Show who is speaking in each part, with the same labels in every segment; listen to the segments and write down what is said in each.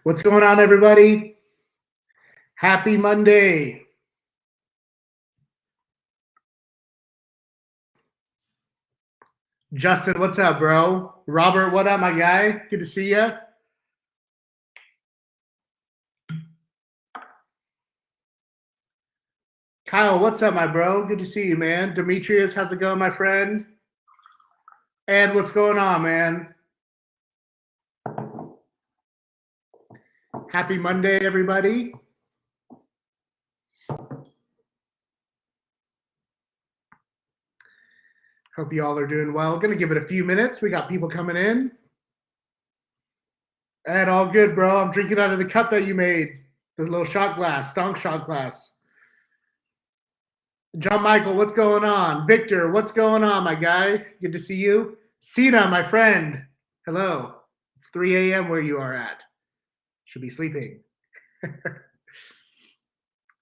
Speaker 1: What's going on, everybody? Happy Monday. Justin, what's up, bro? Robert, what up, my guy? Good to see you. Kyle, what's up, my bro? Good to see you, man. Demetrius, how's it going, my friend? Ed, what's going on, man? Happy Monday, everybody. Hope you all are doing well. Going to give it a few minutes. We got people coming in. Ed, all good, bro. I'm drinking out of the cup that you made. The little shot glass, Stonks shot glass. John Michael, what's going on? Victor, what's going on, my guy? Good to see you. Sina, my friend. Hello. It's 3 a.m. where you are at. Should be sleeping.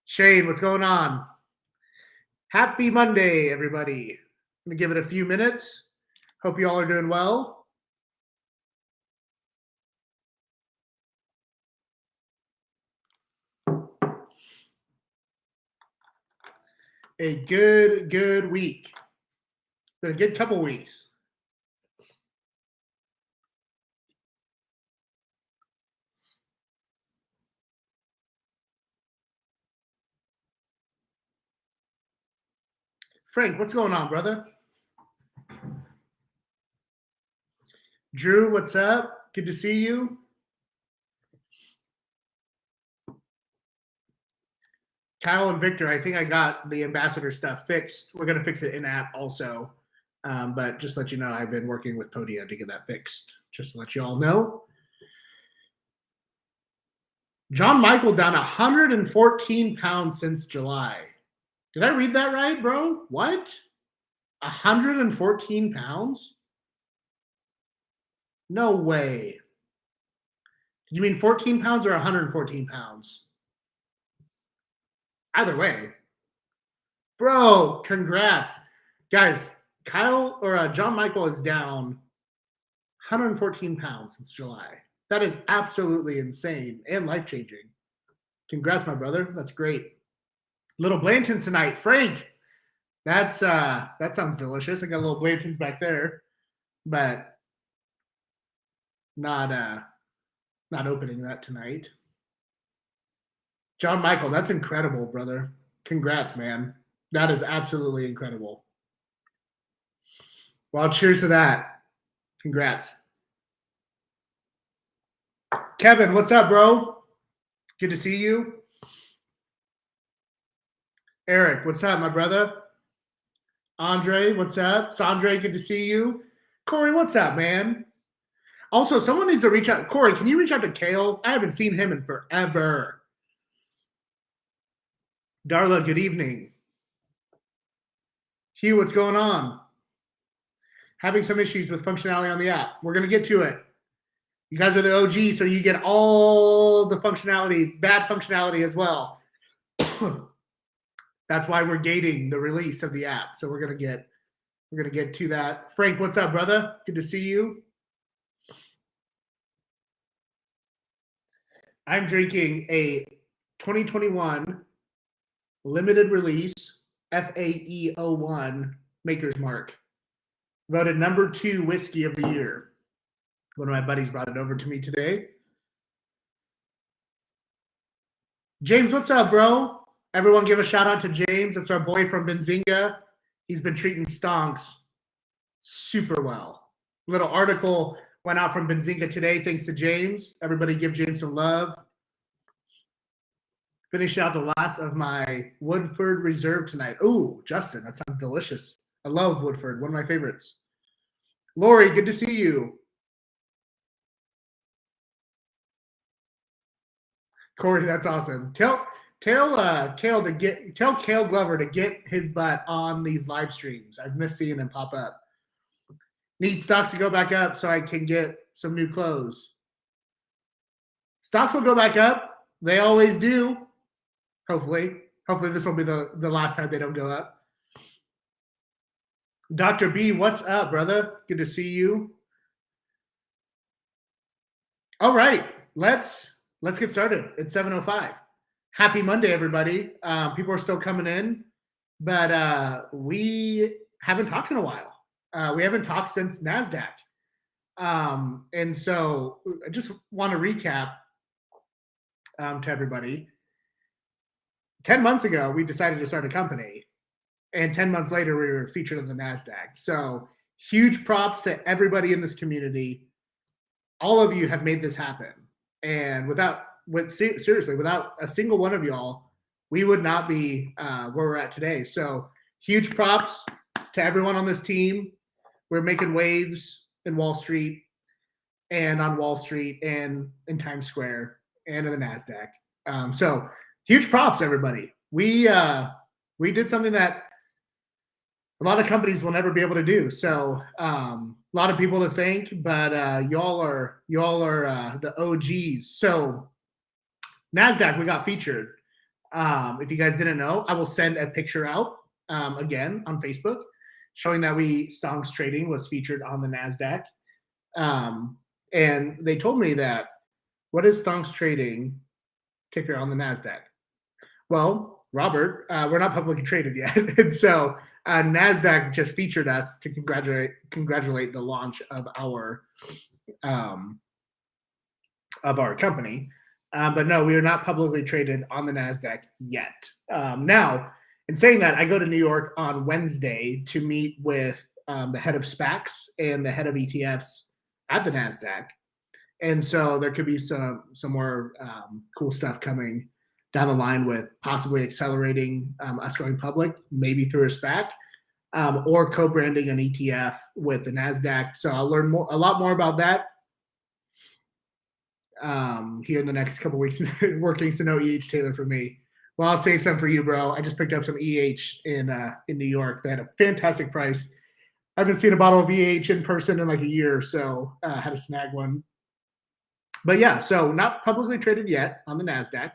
Speaker 1: Shane, what's going on? Happy Monday, everybody. I'm going to give it a few minutes. Hope you all are doing well. A good week. Been a good couple weeks. Frank, what's going on, brother? Drew, what's up? Good to see you. Kyle and Victor, I think I got the ambassador stuff fixed. We're going to fix it in-app also. But just to let you know, I've been working with Podia to get that fixed. Just to let you all know. John Michael down 114 pounds since July. Did I read that right, bro? What? 114 pounds? No way. You mean 14 pounds or 114 pounds? Either way. Bro, congrats. Guys, Kyle or John Michael is down 114 pounds since July. That is absolutely insane and life-changing. Congrats, my brother. That's great. Little Blanton's tonight. Frank, that sounds delicious. I got little Blanton's back there, but not opening that tonight. John Michael, that's incredible, brother. Congrats, man. That is absolutely incredible. Well, cheers to that. Congrats. Kevin, what's up, bro? Good to see you. Eric, what's up, my brother? Andre, what's up? Sandre, good to see you. Corey, what's up, man? Also, someone needs to reach out. Corey, can you reach out to Kale? I haven't seen him in forever. Darla, good evening. Hugh, what's going on? Having some issues with functionality on the app. We're going to get to it. You guys are the OG, so you get all the functionality, bad functionality as well. That's why we're gating the release of the app. So we're gonna get to that. Frank, what's up, brother? Good to see you. I'm drinking a 2021 limited release FAE01 Maker's Mark. Voted number 2 whiskey of the year. One of my buddies brought it over to me today. James, what's up, bro? Everyone give a shout out to James. That's our boy from Benzinga. He's been treating Stonks super well. Little article went out from Benzinga today thanks to James. Everybody give James some love. Finish out the last of my Woodford Reserve tonight. Ooh, Justin, that sounds delicious. I love Woodford, one of my favorites. Lori, good to see you. Corey, that's awesome. Tell Kale Glover to get his butt on these live streams. I've missed seeing him pop up. Need stocks to go back up so I can get some new clothes. Stocks will go back up. They always do. Hopefully this will be the last time they don't go up. Dr. B, what's up, brother? Good to see you. All right, let's let's get started. It's 7:05. Happy Monday, everybody. People are still coming in, but we haven't talked in a while. We haven't talked since NASDAQ. And so I just want to recap to everybody. 10 months ago, we decided to start a company, and 10 months later, we were featured on the NASDAQ. So huge props to everybody in this community. All of you have made this happen. And seriously, without a single one of y'all, we would not be where we're at today. So huge props to everyone on this team. We're making waves in Wall Street and on Wall Street and in Times Square and in the NASDAQ. So huge props, everybody. We did something that a lot of companies will never be able to do. So a lot of people to thank, but y'all are the OGs. So NASDAQ, we got featured. If you guys didn't know, I will send a picture out again on Facebook showing that Stonks Trading was featured on the NASDAQ. And they told me that, what is Stonks Trading ticker on the NASDAQ? Well, Robert, we're not publicly traded yet. And so NASDAQ just featured us to congratulate the launch of our company. But no, we are not publicly traded on the NASDAQ yet. Now, in saying that, I go to New York on Wednesday to meet with the head of SPACs and the head of ETFs at the NASDAQ. And so there could be some more cool stuff coming down the line with possibly accelerating us going public, maybe through a SPAC, or co-branding an ETF with the NASDAQ. So I'll learn a lot more about that here in the next couple of weeks. Working to know EH Taylor for me. Well, I'll save some for you, bro. I just picked up some EH in New York. They had a fantastic price. I haven't seen a bottle of EH in person in like a year or so. Had to snag one. But yeah, so not publicly traded yet on the NASDAQ.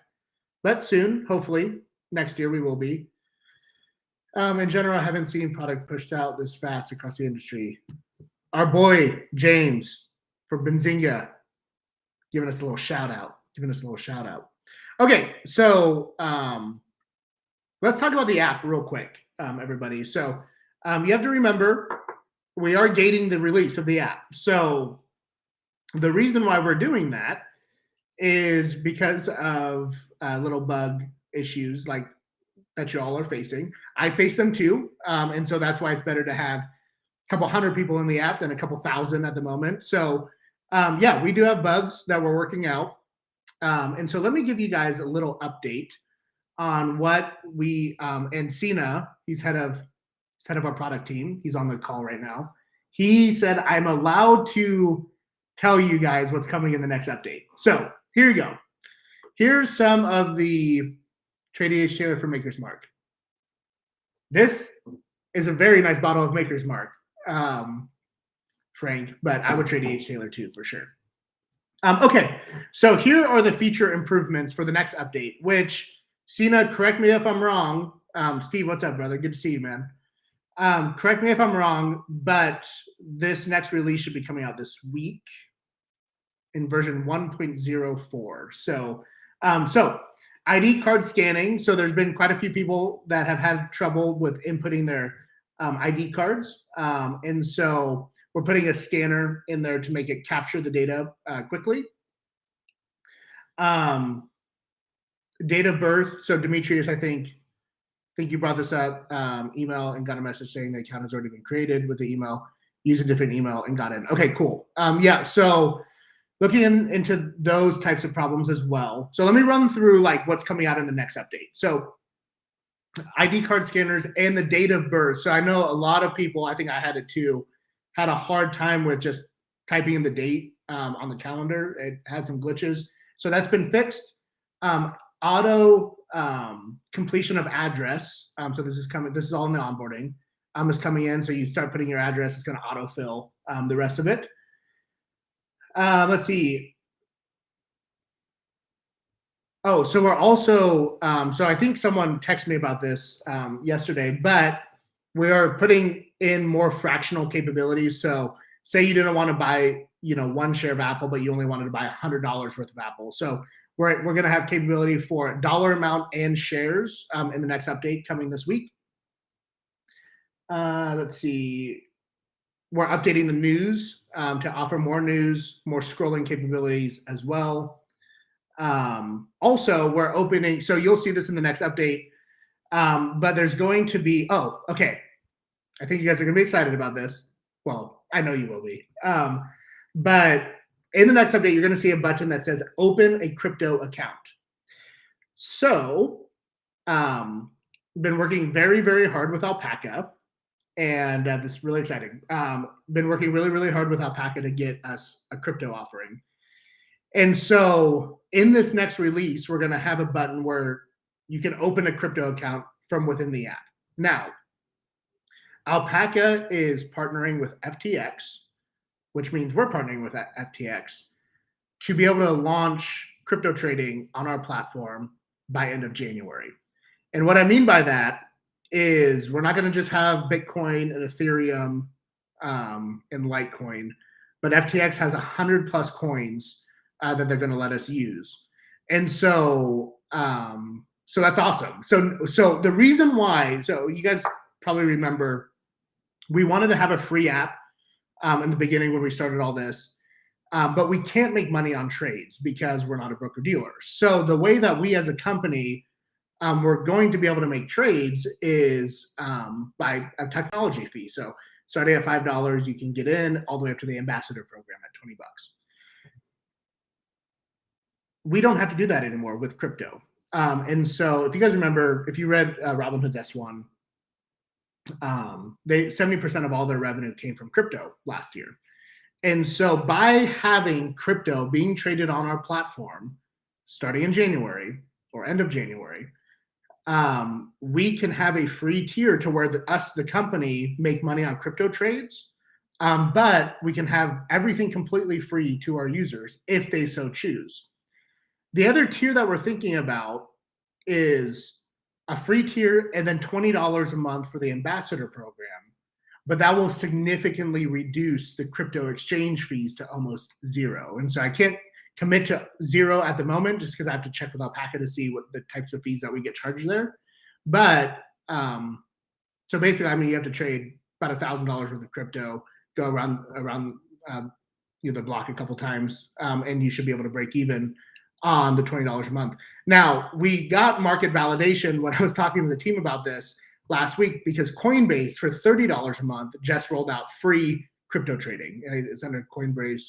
Speaker 1: But soon, hopefully, next year we will be. In general, I haven't seen product pushed out this fast across the industry. Our boy, James, from Benzinga, giving us a little shout out. Okay, so let's talk about the app real quick, everybody. So you have to remember, we are gating the release of the app. So the reason why we're doing that is because of little bug issues like that you all are facing. I face them too. And so that's why it's better to have a couple hundred people in the app than a couple thousand at the moment. So yeah, we do have bugs that we're working out. And so let me give you guys a little update on what we, and Sina, he's head of our product team. He's on the call right now. He said, I'm allowed to tell you guys what's coming in the next update. So here you go. Here's some of the Trade EH Taylor for Maker's Mark. This is a very nice bottle of Maker's Mark, Frank, but I would trade EH Taylor too, for sure. Okay, so here are the feature improvements for the next update, which, Sina, correct me if I'm wrong. Steve, what's up, brother? Good to see you, man. Correct me if I'm wrong, but this next release should be coming out this week in version 1.04. So ID card scanning. So there's been quite a few people that have had trouble with inputting their ID cards. And so we're putting a scanner in there to make it capture the data quickly. Date of birth. So Demetrius, I think you brought this up, email and got a message saying the account has already been created with the email. Use a different email and got in. Okay, cool. Yeah, so looking into those types of problems as well. So let me run through like what's coming out in the next update. So ID card scanners and the date of birth. So I know a lot of people, I think I had it too, had a hard time with just typing in the date on the calendar. It had some glitches. So that's been fixed. Auto completion of address. So this is coming. This is all in the onboarding. Is coming in. So you start putting your address. It's going to autofill the rest of it. Let's see. Oh, so we're also. So I think someone texted me about this yesterday, but we are putting in more fractional capabilities. So say you didn't want to buy, 1 share of Apple, but you only wanted to buy $100 worth of Apple. So we're going to have capability for dollar amount and shares in the next update coming this week. Let's see. We're updating the news to offer more news, more scrolling capabilities as well. Also, we're opening, so you'll see this in the next update, but there's going to be, oh, okay. I think you guys are going to be excited about this. Well, I know you will be. But in the next update, you're going to see a button that says open a crypto account. So, been working very, very hard with Alpaca. And this is really exciting. Been working really, really hard with Alpaca to get us a crypto offering. And so in this next release, we're going to have a button where you can open a crypto account from within the app. Now, Alpaca is partnering with FTX, which means we're partnering with FTX to be able to launch crypto trading on our platform by end of January. And what I mean by that is we're not going to just have Bitcoin and Ethereum and Litecoin, but FTX has 100 plus coins that they're going to let us use. And so that's awesome. So the reason why, so you guys probably remember, we wanted to have a free app in the beginning when we started all this, but we can't make money on trades because we're not a broker dealer. So the way that we as a company we're going to be able to make trades is by a technology fee. So starting at $5, you can get in all the way up to the ambassador program at $20. We don't have to do that anymore with crypto. And so if you guys remember, if you read Robinhood's S1, 70% of all their revenue came from crypto last year. And so by having crypto being traded on our platform starting in January or end of January, we can have a free tier to where the company, make money on crypto trades, but we can have everything completely free to our users if they so choose. The other tier that we're thinking about is a free tier and then $20 a month for the ambassador program, but that will significantly reduce the crypto exchange fees to almost zero. And so I can't commit to zero at the moment just because I have to check with Alpaca to see what the types of fees that we get charged there. But so basically, I mean, you have to trade about $1,000 worth of crypto, go around the block a couple times, and you should be able to break even on the $20 a month. Now, we got market validation when I was talking to the team about this last week because Coinbase for $30 a month just rolled out free crypto trading. It's under Coinbase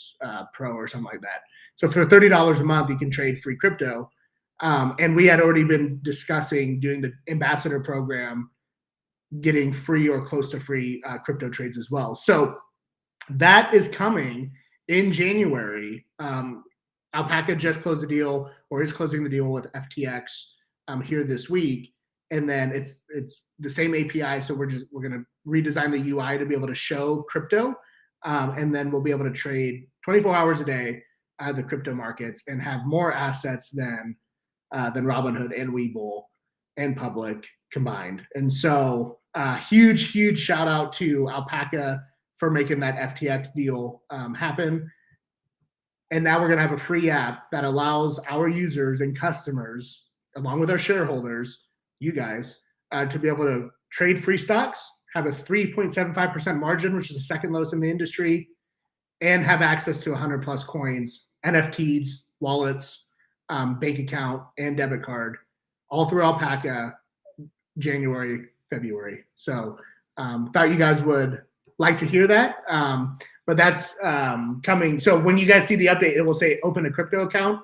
Speaker 1: Pro or something like that. So for $30 a month, you can trade free crypto. And we had already been discussing doing the ambassador program, getting free or close to free crypto trades as well. So that is coming in January. Alpaca just closed the deal or is closing the deal with FTX here this week. And then it's the same API. So we're going to redesign the UI to be able to show crypto. And then we'll be able to trade 24 hours a day the crypto markets and have more assets than Robinhood and Webull and Public combined. And so huge shout out to Alpaca for making that FTX deal happen. And now we're going to have a free app that allows our users and customers, along with our shareholders, you guys, to be able to trade free stocks, have a 3.75% margin, which is the second lowest in the industry, and have access to 100 plus coins, NFTs, wallets, bank account, and debit card, all through Alpaca, January, February. So thought you guys would like to hear that. But that's coming. So when you guys see the update, it will say open a crypto account.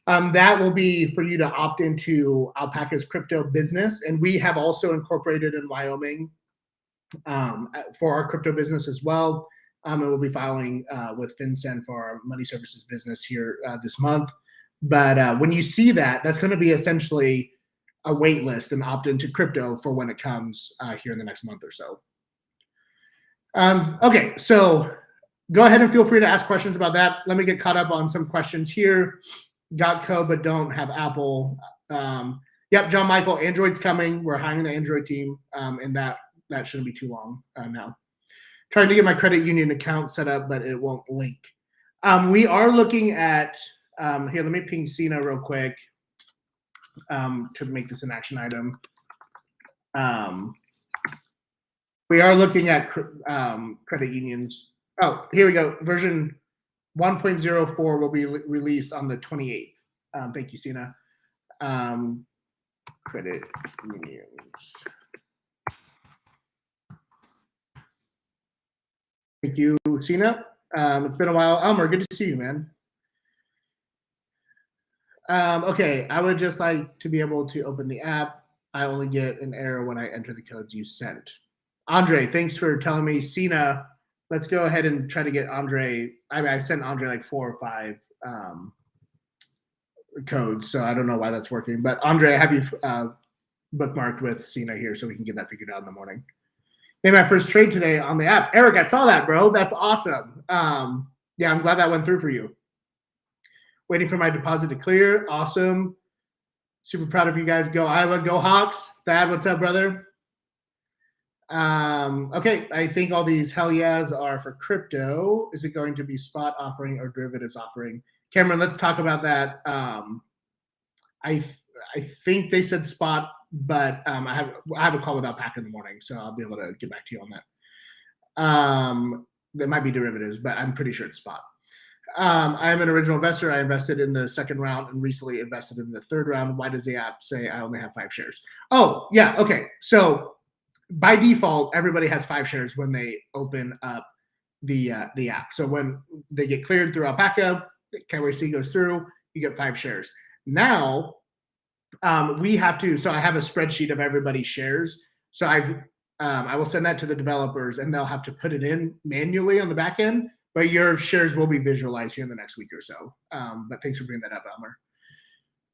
Speaker 1: That will be for you to opt into Alpaca's crypto business. And we have also incorporated in Wyoming for our crypto business as well. And we'll be filing with FinCEN for our money services business here this month. But when you see that, that's going to be essentially a wait list and opt into crypto for when it comes here in the next month or so. Okay, so go ahead and feel free to ask questions about that. Let me get caught up on some questions here. Got code, but don't have Apple. Yep, John Michael, Android's coming. We're hiring the Android team, and that shouldn't be too long now. Trying to get my credit union account set up, but it won't link. We are looking at Here, let me ping Cena real quick to make this an action item. We are looking at credit unions. Oh, here we go. Version 1.04 will be released on the 28th. Thank you, Cena. Credit unions. Thank you, Cena. It's been a while. Elmer, good to see you, man. Okay, I would just like to be able to open the app. I only get an error when I enter the codes you sent. Andre, thanks for telling me. Cena, let's go ahead and try to get Andre. I mean, I sent Andre like 4 or 5 codes, so I don't know why that's working. But Andre, I have you bookmarked with Cena here so we can get that figured out in the morning. Made my first trade today on the app. Eric, I saw that, bro. That's awesome. Yeah, I'm glad that went through for you. Waiting for my deposit to clear. Awesome. Super proud of you guys. Go Iowa, go Hawks. Thad, what's up, brother? Okay, I think all these hell yeahs are for crypto. Is it going to be spot offering or derivatives offering? Cameron, let's talk about that. I think they said spot, but I have a call with Alpaca in the morning, so I'll be able to get back to you on that. There might be derivatives, but I'm pretty sure it's spot. I'm an original investor. I invested in the second round and recently invested in the third round. Why does the app say I only have 5 shares? Oh, yeah. Okay. So by default, everybody has 5 shares when they open up the app. So when they get cleared through Alpaca, KYC goes through, you get 5 shares. Now we have to. So I have a spreadsheet of everybody's shares. So I will send that to the developers, and they'll have to put it in manually on the back end. But your shares will be visualized here in the next week or so. But thanks for bringing that up, Elmer.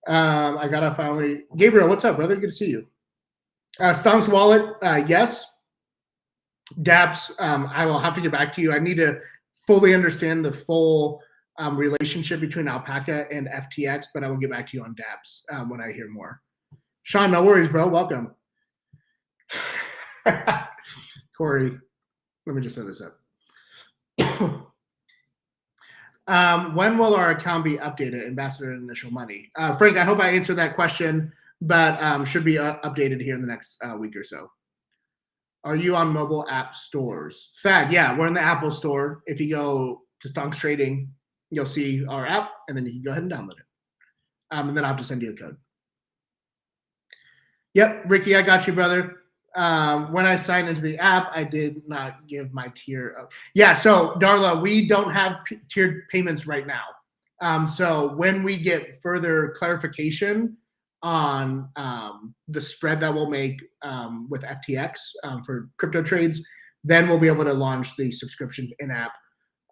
Speaker 1: I got to finally. Gabriel, what's up, brother? Good to see you. Stonks wallet, yes. dApps, I will have to get back to you. I need to fully understand the full relationship between Alpaca and FTX, but I will get back to you on dApps when I hear more. Sean, no worries, bro. Welcome. Corey, let me just set this up. When will our account be updated? Ambassador initial money. Frank, I hope I answered that question, but should be updated here in the next week or so. Are you on mobile app stores? Thad, yeah, we're in the Apple store. If you go to Stonks Trading, you'll see our app, and then you can go ahead and download it. And then I'll have to send you a code. Yep, Ricky, I got you, brother. When I signed into the app, I did not give my tier. Yeah, so Darla, we don't have tiered payments right now. So when we get further clarification on the spread that we'll make with FTX for crypto trades, then we'll be able to launch the subscriptions in app.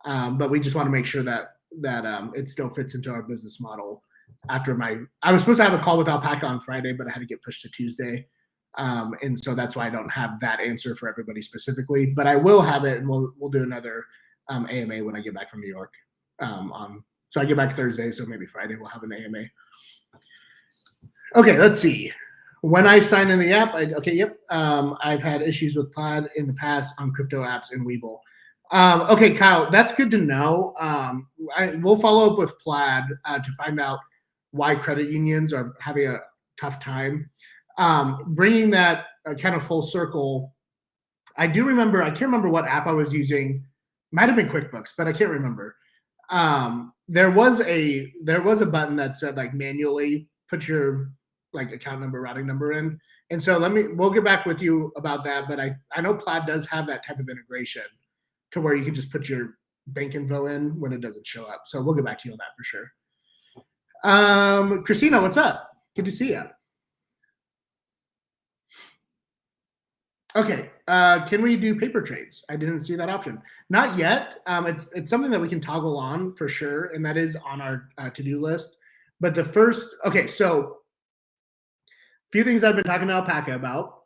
Speaker 1: But we just want to make sure that it still fits into our business model. I was supposed to have a call with Alpaca on Friday, but I had to get pushed to Tuesday. And so that's why I don't have that answer for everybody specifically, but I will have it, and we'll do another AMA when I get back from New York. So I get back Thursday, so maybe Friday we'll have an AMA. Okay, let's see. When I sign in the app, I've had issues with Plaid in the past on crypto apps in Webull. Okay, Kyle, that's good to know. We'll follow up with Plaid to find out why credit unions are having a tough time. Bringing that kind of full circle, I can't remember what app I was using. Might have been QuickBooks, but I can't remember. There was a button that said like manually put your like account number, routing number in. And so we'll get back with you about that. But I know Plaid does have that type of integration to where you can just put your bank info in when it doesn't show up. So we'll get back to you on that for sure. Christina, what's up? Good to see you. Okay, can we do paper trades? I didn't see that option. Not yet. It's something that we can toggle on for sure, and that is on our to-do list. But so a few things I've been talking to Alpaca about.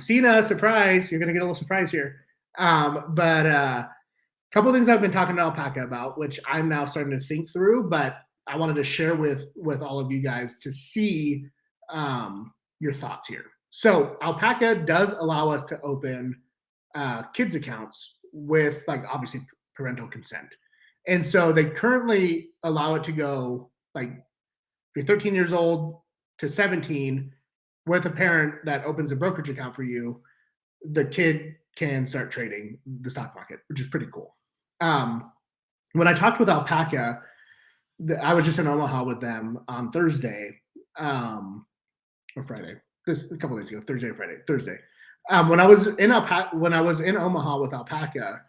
Speaker 1: Cena, surprise, you're going to get a little surprise here. But a couple of things I've been talking to Alpaca about, which I'm now starting to think through, but I wanted to share with all of you guys to see your thoughts here. So Alpaca does allow us to open kids accounts with like obviously parental consent. And so they currently allow it to go like if you're 13 years old to 17 with a parent that opens a brokerage account for you, the kid can start trading the stock market, which is pretty cool. When I talked with Alpaca, I was just in Omaha with them on Thursday or Friday, just a couple days ago, Thursday or Friday, Thursday. When I was in Omaha with Alpaca,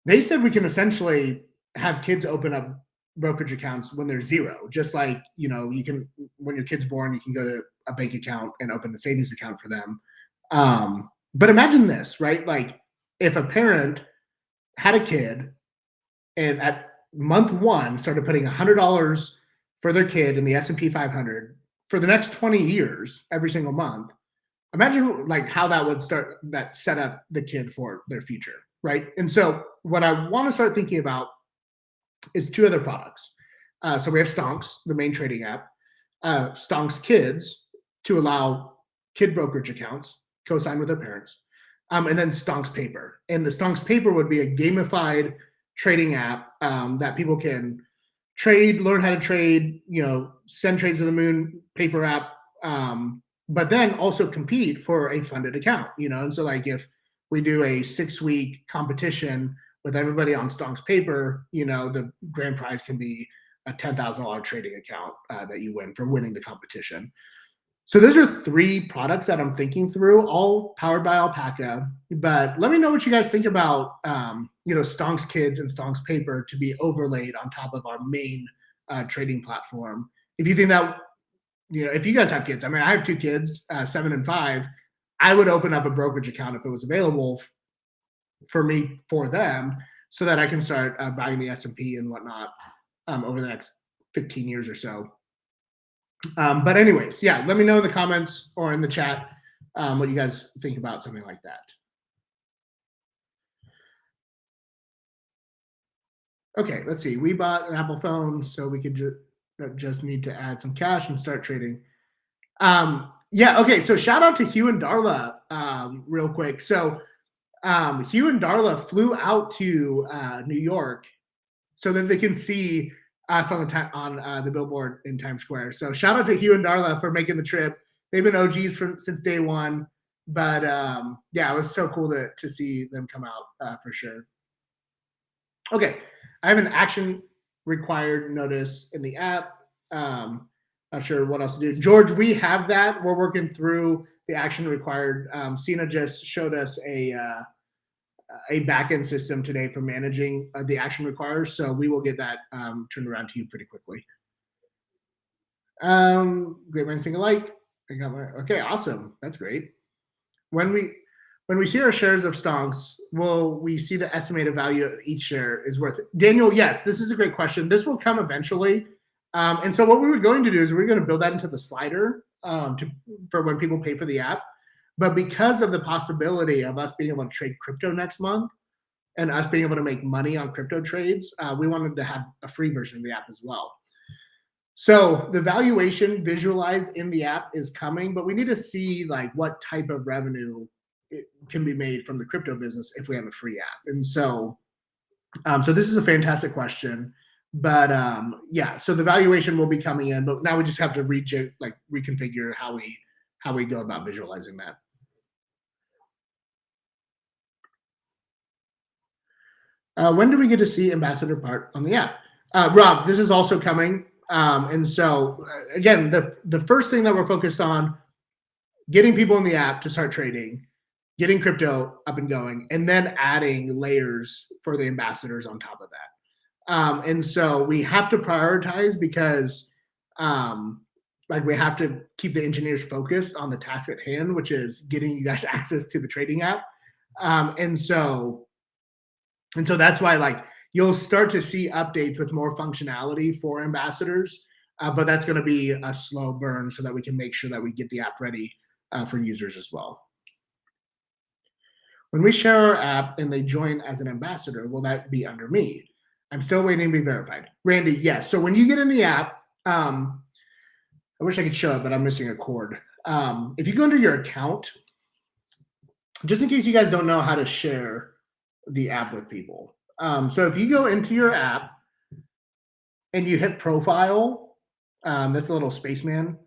Speaker 1: they said we can essentially have kids open up brokerage accounts when they're zero. Just like, you can, when your kid's born, you can go to a bank account and open a savings account for them. But imagine this, right? Like if a parent had a kid and at month one started putting $100 for their kid in the S&P 500 for the next 20 years, every single month, imagine like how that would set up the kid for their future, right? And so what I want to start thinking about is two other products. So we have Stonks, the main trading app, Stonks Kids to allow kid brokerage accounts co-signed with their parents, and then Stonks Paper. And the Stonks Paper would be a gamified trading app that people can trade, learn how to trade, send trades to the moon, paper app, but then also compete for a funded account, and so like if we do a 6-week competition with everybody on Stonks Paper, the grand prize can be a $10,000 trading account that you win for winning the competition. So those are 3 products that I'm thinking through, all powered by Alpaca. But let me know what you guys think about, Stonks Kids and Stonks Paper to be overlaid on top of our main trading platform. If you think that, if you guys have kids, I mean, I have 2 kids, 7 and 5. I would open up a brokerage account if it was available for me, for them, so that I can start buying the S&P and whatnot over the next 15 years or so. But anyways, yeah, let me know in the comments or in the chat what you guys think about something like that. Okay, let's see. We bought an Apple phone, so we could just need to add some cash and start trading. Yeah, okay, so shout out to Hugh and Darla real quick. So Hugh and Darla flew out to New York so that they can see us on the billboard in Times Square. So shout out to Hugh and Darla for making the trip. They've been OGs since day one. But yeah, it was so cool to see them come out for sure. Okay, I have an action required notice in the app. Not sure what else to do. George, we have that. We're working through the action required. Sina just showed us a backend system today for managing the action requires. So we will get that turned around to you pretty quickly. Great minds think alike. Okay, awesome. That's great. When we see our shares of Stonks, will we see the estimated value of each share is worth it? Daniel, yes, this is a great question. This will come eventually. And so what we were going to do is we're going to build that into the slider for when people pay for the app. But because of the possibility of us being able to trade crypto next month and us being able to make money on crypto trades, we wanted to have a free version of the app as well. So the valuation visualized in the app is coming, but we need to see like what type of revenue it can be made from the crypto business if we have a free app. And so, so this is a fantastic question. But yeah, so the valuation will be coming in, but now we just have to reconfigure how we go about visualizing that. When do we get to see Ambassador part on the app? Rob, this is also coming. And so again, the first thing that we're focused on, getting people in the app to start trading, getting crypto up and going, and then adding layers for the ambassadors on top of that. And so we have to prioritize because we have to keep the engineers focused on the task at hand, which is getting you guys access to the trading app. And so that's why you'll start to see updates with more functionality for ambassadors, but that's going to be a slow burn so that we can make sure that we get the app ready for users as well. When we share our app and they join as an ambassador, will that be under me? I'm still waiting to be verified. Randy, yes. So when you get in the app, I wish I could show it, but I'm missing a cord. If you go into your account, just in case you guys don't know how to share the app with people. So if you go into your app and you hit profile, This little spaceman.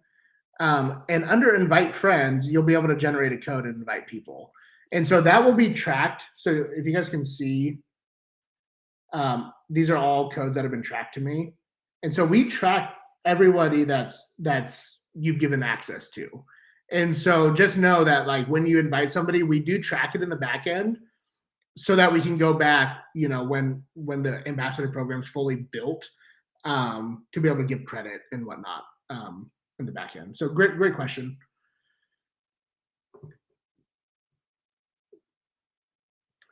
Speaker 1: And under invite friends, you'll be able to generate a code and invite people. And so that will be tracked. So if you guys can see, these are all codes that have been tracked to me. And so we track everybody that's you've given access to. And so just know that like when you invite somebody, we do track it in the back end so that we can go back, when the ambassador program is fully built, to be able to give credit and whatnot in the back end. So great question.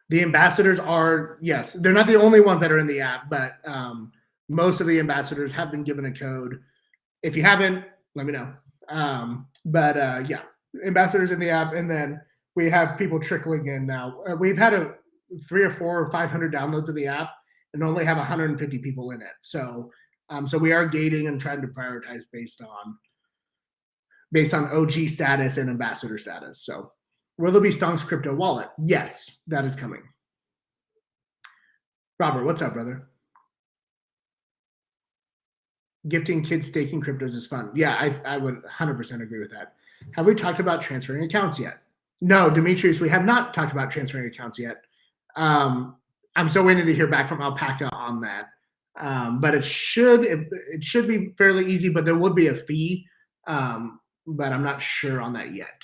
Speaker 1: The ambassadors are, yes, they're not the only ones that are in the app, but most of the ambassadors have been given a code. If you haven't, let me know. Yeah, ambassadors in the app, and then we have people trickling in now. We've had 300 or 400 or 500 downloads of the app, and only have 150 people in it. So we are gating and trying to prioritize based on OG status and ambassador status. So will there be Stonks crypto wallet? Yes, that is coming. Robert, what's up, brother? Gifting kids staking cryptos is fun. Yeah, I would 100% agree with that. Have we talked about transferring accounts yet? No, Demetrius, we have not talked about transferring accounts yet. I'm still waiting to hear back from Alpaca on that. But it should be fairly easy, but there would be a fee. But I'm not sure on that yet.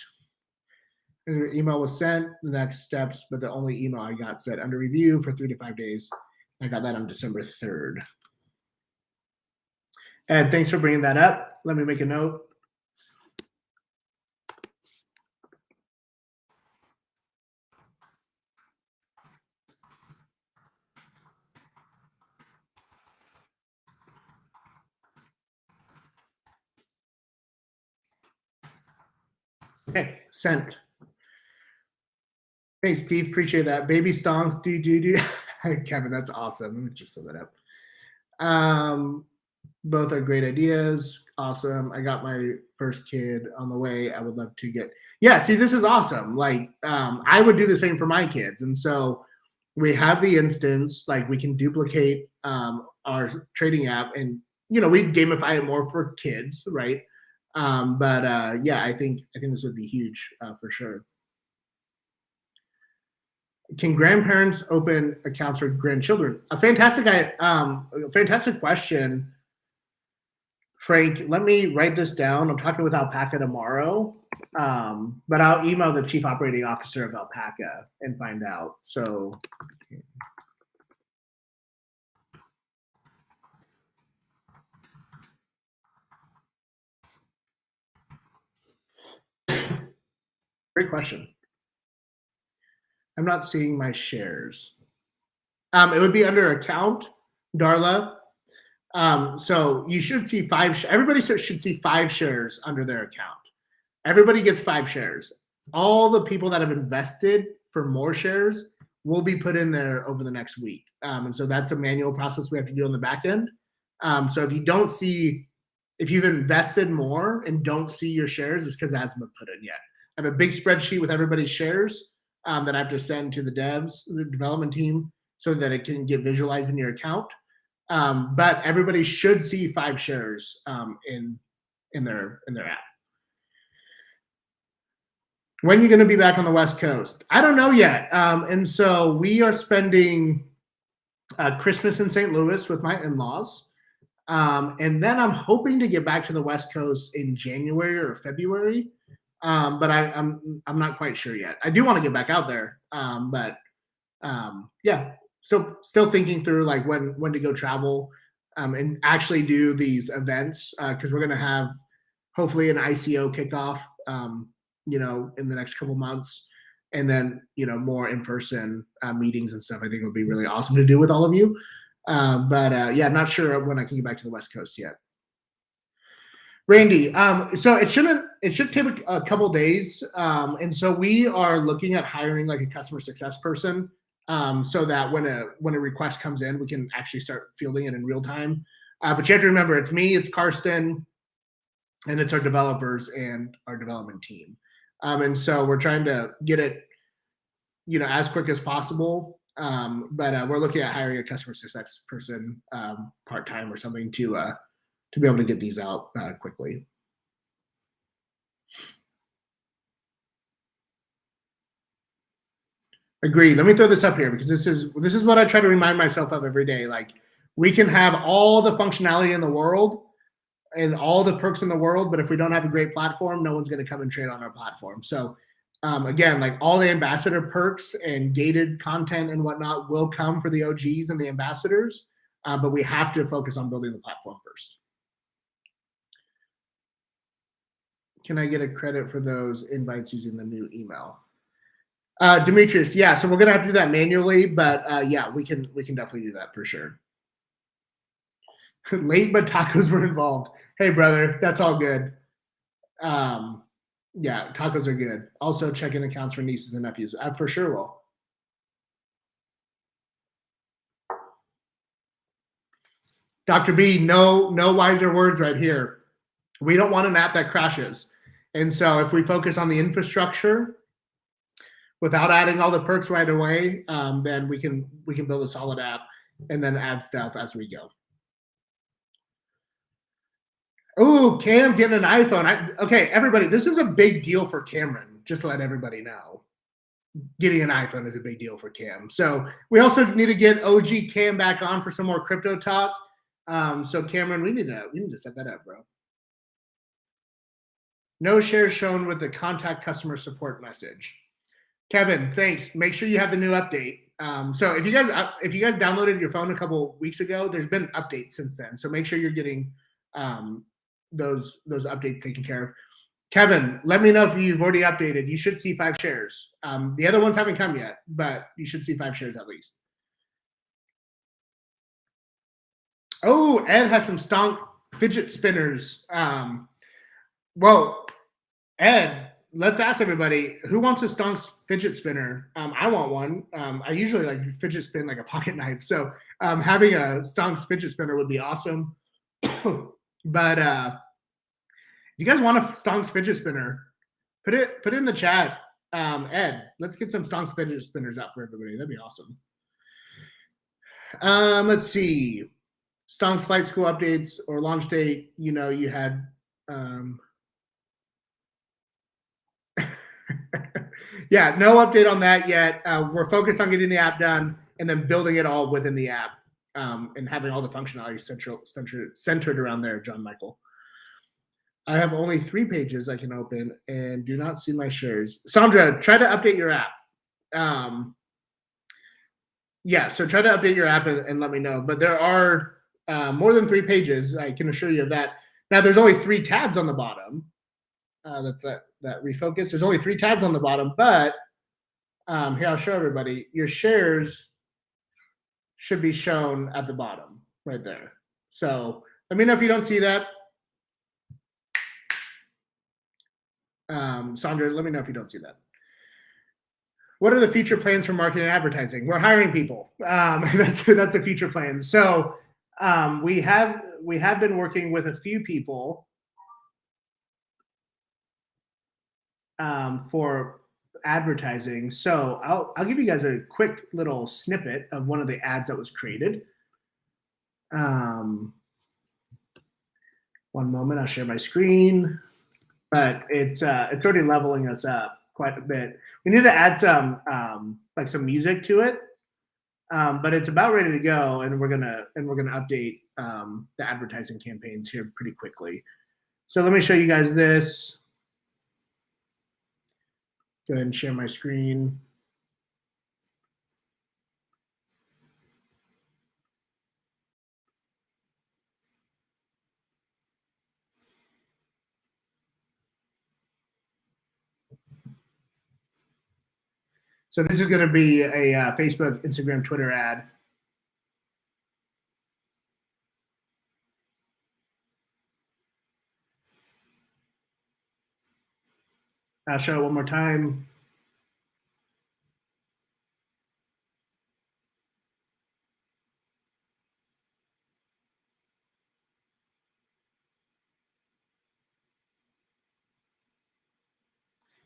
Speaker 1: The email was sent, the next steps, but the only email I got said under review for 3 to 5 days. I got that on December 3rd. Ed, thanks for bringing that up. Let me make a note. Okay, sent. Thanks, Steve. Appreciate that. Baby Stonks, do. Kevin, that's awesome. Let me just throw that up. Both are great ideas. Awesome. I got my first kid on the way. I would love to get. Yeah, see, this is awesome. Like, I would do the same for my kids. And so we have the instance, like we can duplicate our trading app, and we'd gamify it more for kids, right? Yeah, I think this would be huge for sure. Can grandparents open accounts for grandchildren? A fantastic question, Frank. Let me write this down. I'm talking with Alpaca tomorrow, but I'll email the chief operating officer of Alpaca and find out. So. Great question. I'm not seeing my shares. It would be under account, Darla. So you should see 5. Everybody should see 5 shares under their account. Everybody gets 5 shares. All the people that have invested for more shares will be put in there over the next week. And so that's a manual process we have to do on the back end. So if you've invested more and don't see your shares, it's because it hasn't been put in yet. I have a big spreadsheet with everybody's shares that I have to send to the development team, so that it can get visualized in your account. But everybody should see 5 shares in their app. When are you going to be back on the West Coast? I don't know yet. And so we are spending Christmas in St. Louis with my in-laws. And then I'm hoping to get back to the West Coast in January or February. But I'm not quite sure yet. I do want to get back out there. Yeah. So still thinking through like when to go travel and actually do these events, because we're going to have hopefully an ICO kickoff, in the next couple months, and then more in-person meetings and stuff. I think would be really awesome to do with all of you. Yeah, not sure when I can get back to the West Coast yet. Randy, so it should take a couple days, and so we are looking at hiring like a customer success person, so that when a request comes in, we can actually start fielding it in real time. But you have to remember, it's me, it's Karsten, and it's our developers and our development team, and so we're trying to get it, as quick as possible. But we're looking at hiring a customer success person part time or something to to be able to get these out quickly. Agreed. Let me throw this up here because this is what I try to remind myself of every day. Like, we can have all the functionality in the world and all the perks in the world, but if we don't have a great platform, no one's going to come and trade on our platform. So again, like, all the ambassador perks and gated content and whatnot will come for the OGs and the ambassadors, but we have to focus on building the platform first. Can I get a credit for those invites using the new email? Demetrius, yeah, so we're gonna have to do that manually, but yeah, we can definitely do that for sure. Late, but tacos were involved. Hey, brother, that's all good. Yeah, tacos are good. Also, check-in accounts for nieces and nephews. I for sure will. Dr. B, no wiser words right here. We don't want an app that crashes. And so if we focus on the infrastructure without adding all the perks right away, then we can build a solid app and then add stuff as we go. Oh, Cam getting an iPhone. Okay, everybody, this is a big deal for Cameron, just to let everybody know. Getting an iPhone is a big deal for Cam. So we also need to get OG Cam back on for some more crypto talk. So Cameron, we need to set that up, bro. No shares shown with the contact customer support message. Kevin, thanks. Make sure you have the new update. So if you guys downloaded your phone a couple weeks ago, there's been updates since then. So make sure you're getting those updates taken care of. Kevin, let me know if you've already updated. You should see 5 shares. The other ones haven't come yet, but you should see 5 shares at least. Oh, Ed has some stonk fidget spinners. Well, Ed, let's ask everybody, who wants a Stonks fidget spinner? I want one. I usually like fidget spin like a pocket knife. So having a Stonks fidget spinner would be awesome. But if you guys want a Stonks fidget spinner, put it in the chat. Ed, let's get some Stonks fidget spinners out for everybody. That'd be awesome. Let's see. Stonks Flight School updates or launch date. You know, you had yeah, no update on that yet. We're focused on getting the app done and then building it all within the app and having all the functionality centered around there, John Michael. I have only 3 pages I can open and do not see my shares. Sandra, try to update your app. Yeah, so try to update your app and let me know. But there are more than 3 pages, I can assure you of that. Now, there's only 3 tabs on the bottom. That's that refocus. There's only 3 tabs on the bottom, but here, I'll show everybody. Your shares should be shown at the bottom right there. So let me know if you don't see that. Sandra, let me know if you don't see that. What are the future plans for marketing and advertising? We're hiring people. That's a future plan. So we have been working with a few people for advertising. So I'll give you guys a quick little snippet of one of the ads that was created. One moment, I'll share my screen. But it's already leveling us up quite a bit. We need to add some like some music to it, but it's about ready to go, and we're gonna update the advertising campaigns here pretty quickly. So let me show you guys this. Go ahead and share my screen. So this is going to be a Facebook, Instagram, Twitter ad. I'll show it one more time.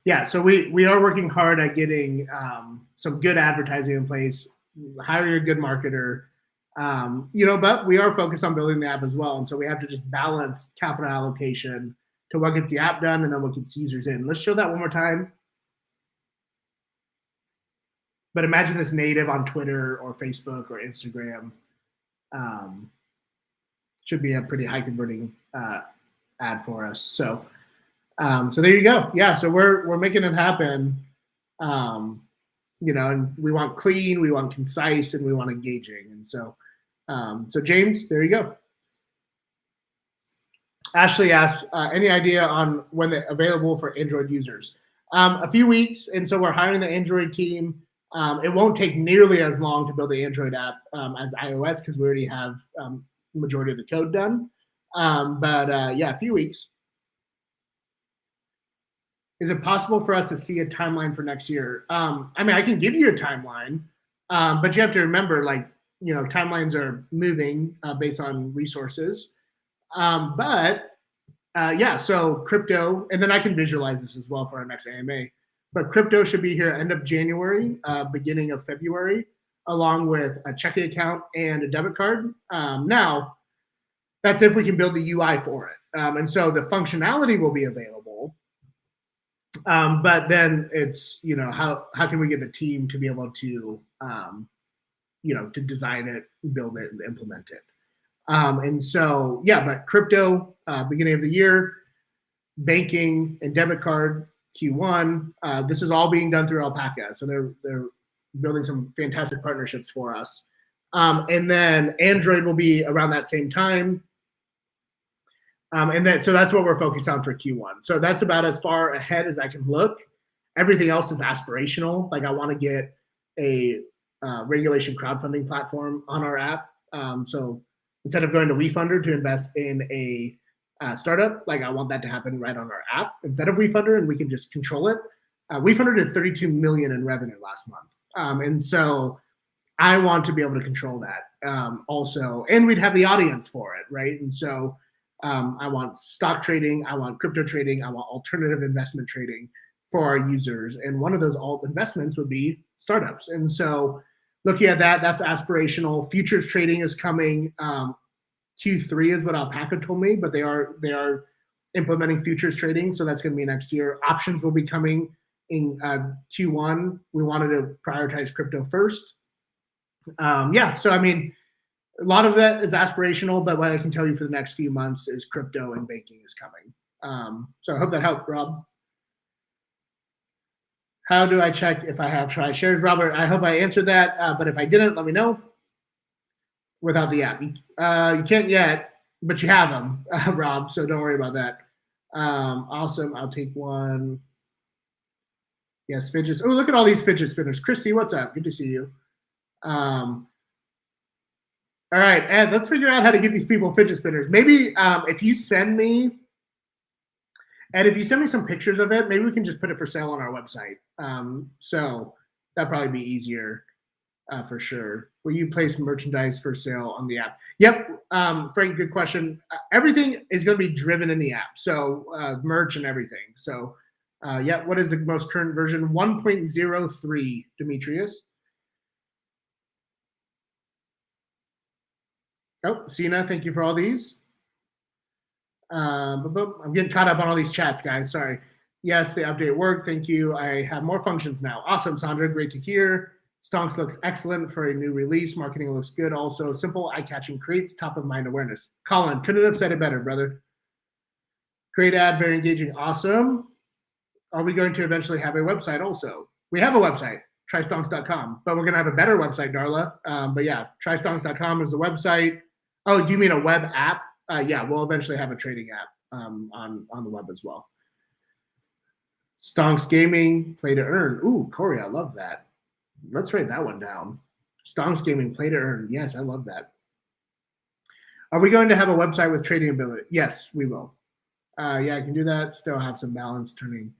Speaker 1: Yeah, so we are working hard at getting some good advertising in place, hiring a good marketer, But we are focused on building the app as well. And so we have to just balance capital allocation to what gets the app done and then what gets users in. Let's show that one more time. But imagine this native on Twitter or Facebook or Instagram. Should be a pretty high converting ad for us. So there you go. Yeah, so we're making it happen. And we want clean, we want concise, and we want engaging. And so James, there you go. Ashley asks, any idea on when they're available for Android users? A few weeks, and so we're hiring the Android team. It won't take nearly as long to build the Android app as iOS because we already have the majority of the code done. A few weeks. Is it possible for us to see a timeline for next year? I can give you a timeline, but you have to remember, timelines are moving based on resources. So crypto, and then I can visualize this as well for our next AMA. But crypto should be here end of January, beginning of February, along with a checking account and a debit card. Now, that's if we can build the UI for it. And so the functionality will be available. But then it's, how can we get the team to be able to, to design it, build it, and implement it. But crypto, beginning of the year, banking and debit card, Q1. This is all being done through Alpaca. So they're building some fantastic partnerships for us. And then Android will be around that same time. So that's what we're focused on for Q1. So that's about as far ahead as I can look. Everything else is aspirational. I want to get a regulation crowdfunding platform on our app. So instead of going to WeFunder to invest in a startup, I want that to happen right on our app instead of WeFunder, and we can just control it. WeFunder did $32 million in revenue last month. And so I want to be able to control that also. And we'd have the audience for it, right? And so I want stock trading, I want crypto trading, I want alternative investment trading for our users. And one of those alt investments would be startups. And so looking at that, that's aspirational. Futures trading is coming. Q3 is what Alpaca told me, but they are implementing futures trading. So that's going to be next year. Options will be coming in Q1. We wanted to prioritize crypto first. A lot of that is aspirational, but what I can tell you for the next few months is crypto and banking is coming. So I hope that helped, Rob. How do I check if I have Try shares, Robert? I hope I answered that, but if I didn't, let me know. Without the app, you can't yet, but you have them, Rob. So don't worry about that. Awesome. I'll take one. Yes, fidgets. Oh, look at all these fidget spinners. Christy, what's up? Good to see you. All right, Ed, let's figure out how to get these people fidget spinners. Maybe if you send me some pictures of it, maybe we can just put it for sale on our website. So that'd probably be easier for sure. Will you place merchandise for sale on the app? Yep, Frank, good question. Everything is going to be driven in the app, so merch and everything. So what is the most current version? 1.03, Demetrius. Oh, Sina, thank you for all these. I'm getting caught up on all these chats, guys. Sorry. Yes, the update worked. Thank you. I have more functions now. Awesome, Sandra. Great to hear. Stonks looks excellent for a new release. Marketing looks good. Also, simple, eye-catching, creates top-of-mind awareness. Colin, couldn't have said it better, brother. Great ad, very engaging. Awesome. Are we going to eventually have a website also? We have a website, trystonks.com, but we're going to have a better website, Darla. Trystonks.com is the website. Oh, do you mean a web app? We'll eventually have a trading app on the web as well. Stonks Gaming, play to earn. Ooh, Corey, I love that. Let's write that one down. Stonks Gaming, play to earn. Yes, I love that. Are we going to have a website with trading ability? Yes, we will. I can do that. Still have some balance turning.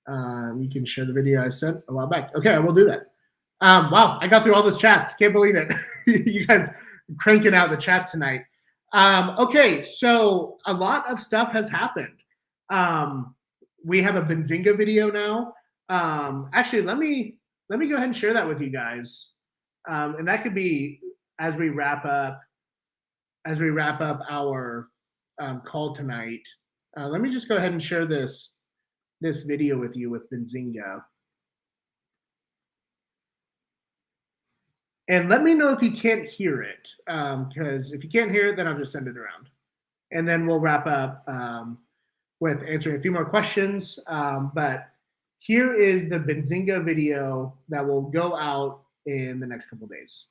Speaker 1: You can share the video I sent a while back. Okay, I will do that. Wow, I got through all those chats. Can't believe it. You guys cranking out the chats tonight. Okay, so a lot of stuff has happened. We have a Benzinga video now. Actually, let me go ahead and share that with you guys. And that could be as we wrap up our call tonight. Let me just go ahead and share this video with you with Benzinga. And let me know if you can't hear it, because if you can't hear it, then I'll just send it around. And then we'll wrap up with answering a few more questions. But here is the Benzinga video that will go out in the next couple of days.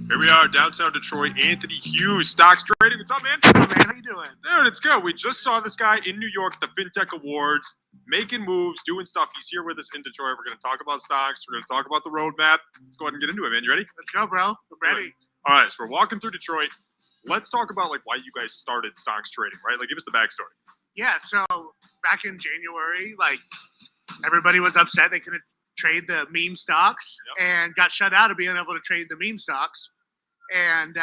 Speaker 2: Here we are, downtown Detroit. Anthony Hughes, Stonks Trading. What's up, man?
Speaker 1: Oh, man, how you doing?
Speaker 2: Dude, it's good. We just saw this guy in New York at the FinTech Awards, making moves, doing stuff. He's here with us in Detroit. We're going to talk about stocks. We're going to talk about the roadmap. Let's go ahead and get into it, man. You ready?
Speaker 1: Let's go, bro. We're ready.
Speaker 2: All right, so we're walking through Detroit. Let's talk about why you guys started Stonks Trading, right? Give us the backstory.
Speaker 3: Yeah, so back in January, everybody was upset they couldn't trade the meme stocks and got shut out of being able to trade the meme stocks. And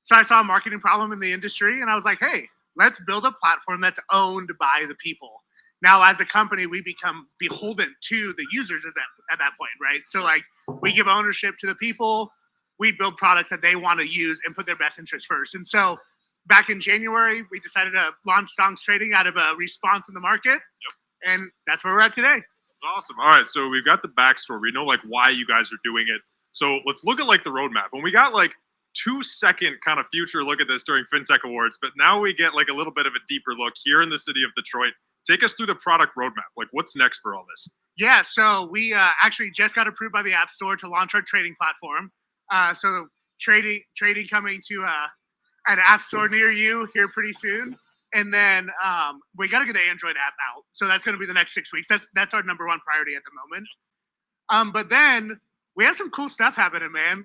Speaker 3: so I saw a marketing problem in the industry, and I was like, hey, let's build a platform that's owned by the people. Now, as a company, we become beholden to the users at that point, right? So, we give ownership to the people. We build products that they want to use and put their best interests first. And so back in January, we decided to launch Stonks Trading out of a response in the market. And that's where we're at today.
Speaker 2: That's awesome. All right, so we've got the backstory. We know why you guys are doing it. So let's look at the roadmap. And we got 2-second kind of future look at this during FinTech Awards, but now we get a little bit of a deeper look here in the city of Detroit. Take us through the product roadmap. What's next for all this?
Speaker 3: Yeah, so we actually just got approved by the App Store to launch our trading platform. So trading coming to an App Store near you here pretty soon. And then we got to get the Android app out. So that's going to be the next 6 weeks. That's our number one priority at the moment. But then we have some cool stuff happening, man.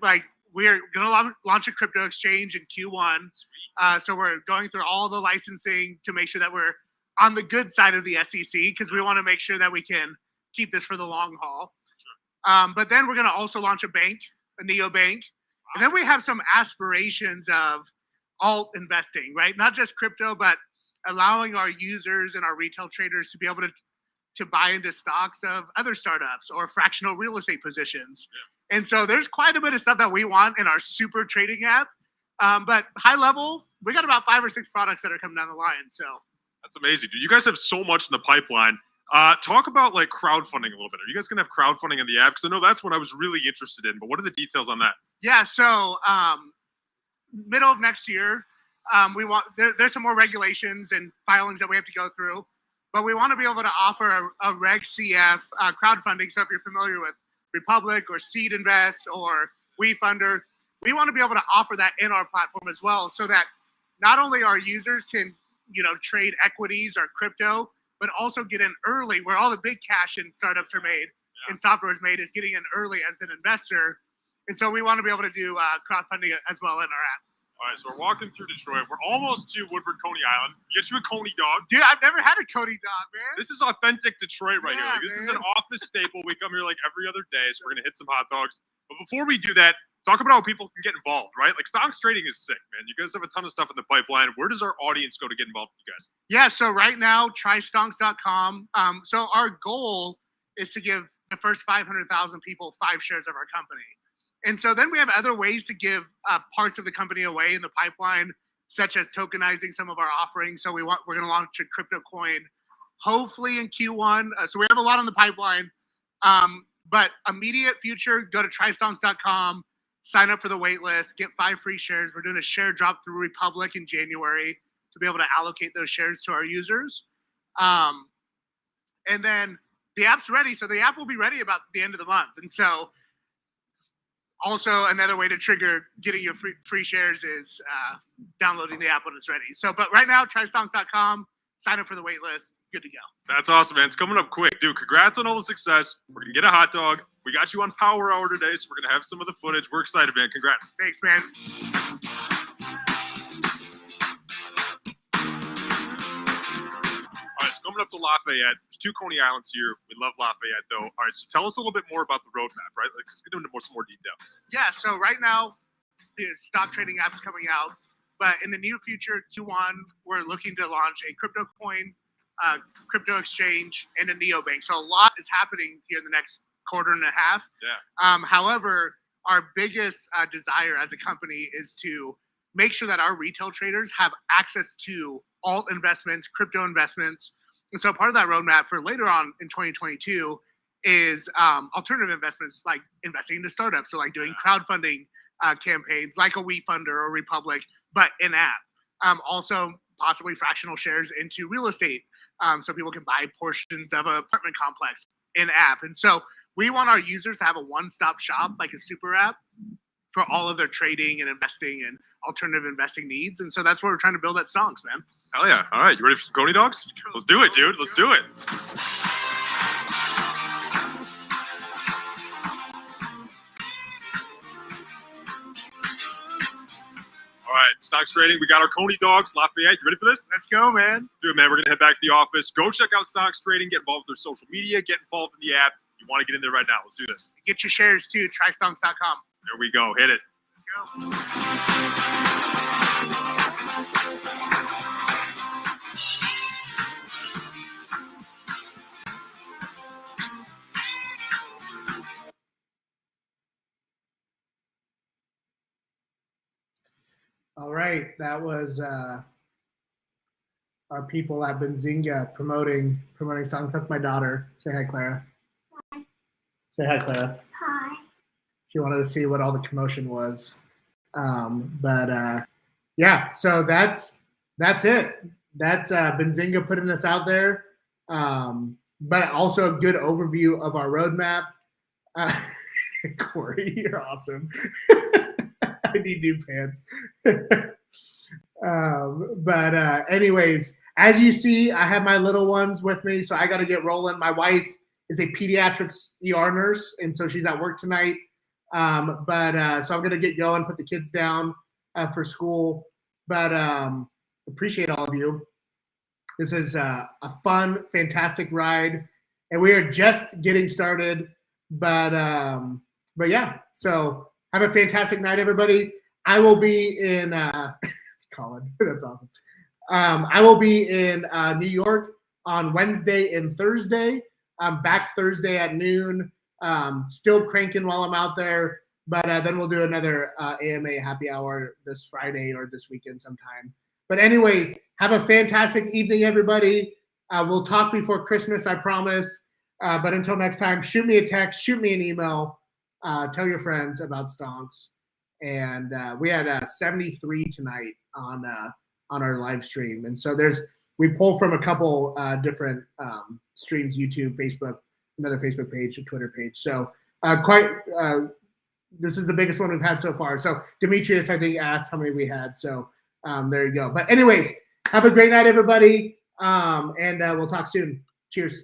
Speaker 3: We're going to launch a crypto exchange in Q1. So we're going through all the licensing to make sure that we're on the good side of the SEC, because we want to make sure that we can keep this for the long haul. But then we're going to also launch a bank, a neobank. And then we have some aspirations of alt investing, right? Not just crypto, but allowing our users and our retail traders to be able to buy into stocks of other startups or fractional real estate positions. Yeah. And so there's quite a bit of stuff that we want in our super trading app. But high level, we got about 5 or 6 products that are coming down the line. So
Speaker 2: that's amazing, dude. You guys have so much in the pipeline. Talk about crowdfunding a little bit. Are you guys gonna have crowdfunding in the app? Because I know that's what I was really interested in. But what are the details on that?
Speaker 3: Yeah, so middle of next year, there's some more regulations and filings that we have to go through, but we want to be able to offer a Reg CF crowdfunding. So if you're familiar with Republic or Seed Invest or WeFunder, we want to be able to offer that in our platform as well, so that not only our users can trade equities or crypto, but also get in early, where all the big cash in startups are made and software is made, is getting in early as an investor. And so we want to be able to do crowdfunding as well in our app.
Speaker 2: All right, so we're walking through Detroit. We're almost to Woodward, Coney Island. Get you a Coney dog.
Speaker 3: Dude, I've never had a Coney dog, man.
Speaker 2: This is authentic Detroit right here. This
Speaker 3: man.
Speaker 2: Is an office staple. We come here every other day, so we're going to hit some hot dogs. But before we do that, talk about how people can get involved, right? Stonks Trading is sick, man. You guys have a ton of stuff in the pipeline. Where does our audience go to get involved with you guys?
Speaker 3: Yeah, so right now, try stonks.com. So our goal is to give the first 500,000 people 5 shares of our company. And so then we have other ways to give parts of the company away in the pipeline, such as tokenizing some of our offerings. So we're going to launch a crypto coin, hopefully in Q1. So we have a lot on the pipeline. But immediate future, go to trystonks.com, sign up for the wait list, get 5 free shares. We're doing a share drop through Republic in January to be able to allocate those shares to our users. And then the app's ready. So the app will be ready about the end of the month. And so also another way to trigger getting your free shares is downloading the app when it's ready. So, but right now, trystonks.com, sign up for the wait list. Good to go.
Speaker 2: That's awesome, man. It's coming up quick. Dude, congrats on all the success. We're going to get a hot dog. We got you on Power Hour today, so we're going to have some of the footage. We're excited, man. Congrats.
Speaker 3: Thanks, man.
Speaker 2: All right, so coming up to Lafayette. There's 2 Coney Islands here. We love Lafayette, though. All right, so tell us a little bit more about the roadmap, right? Let's get into some more detail.
Speaker 3: Yeah, so right now, the stock trading app is coming out. But in the near future, Q1, we're looking to launch a crypto coin, crypto exchange, and a neobank. So a lot is happening here in the next, quarter and a half.
Speaker 2: Yeah.
Speaker 3: However, our biggest desire as a company is to make sure that our retail traders have access to alt investments, crypto investments. And so part of that roadmap for later on in 2022 is alternative investments, like investing into startups. So like doing crowdfunding campaigns like a WeFunder or Republic, but in-app. Also possibly fractional shares into real estate, so people can buy portions of an apartment complex in-app. And so we want our users to have a one-stop shop, like a super app, for all of their trading and investing and alternative investing needs. And so that's what we're trying to build at Stonks, man.
Speaker 2: Hell yeah. All right. You ready for some Coney dogs? Let's do it, dude. Let's do it. All right. Stocks trading. We got our Coney dogs. Lafayette, you ready for this?
Speaker 3: Let's go, man.
Speaker 2: Do it, man. We're going to head back to the office. Go check out Stocks trading. Get involved with their social media. Get involved in the app. You want to get in there right now. Let's do this.
Speaker 3: Get your shares too. Trystonks.com.
Speaker 2: There we go. Hit it.
Speaker 1: All right, that was our people at Benzinga promoting songs. That's my daughter. Say hi, Clara.
Speaker 4: Hi.
Speaker 1: Say hi, Clara.
Speaker 4: Hi.
Speaker 1: She wanted to see what all the commotion was. Yeah, so that's it. That's Benzinga putting us out there, but also a good overview of our roadmap. Corey, you're awesome. I need new pants. Anyways, as you see, I have my little ones with me, so I got to get rolling. My wife is a pediatrics ER nurse, and so she's at work tonight. So I'm going to get going, put the kids down for school. But appreciate all of you. This is a fun, fantastic ride, and we are just getting started. But yeah, so have a fantastic night, everybody. I will be in Colin. That's awesome. I will be in New York on Wednesday and Thursday. I'm back Thursday at noon. Still cranking while I'm out there, but then we'll do another AMA happy hour this Friday or this weekend sometime. But anyways, have a fantastic evening, everybody. We'll talk before Christmas, I promise. But until next time, shoot me a text, shoot me an email, tell your friends about Stonks. And we had 73 tonight on our live stream. And so we pull from a couple different streams, YouTube, Facebook, another Facebook page, a Twitter page. So this is the biggest one we've had so far. So Demetrius, I think, asked how many we had. So there you go. But anyways, have a great night, everybody. And we'll talk soon. Cheers.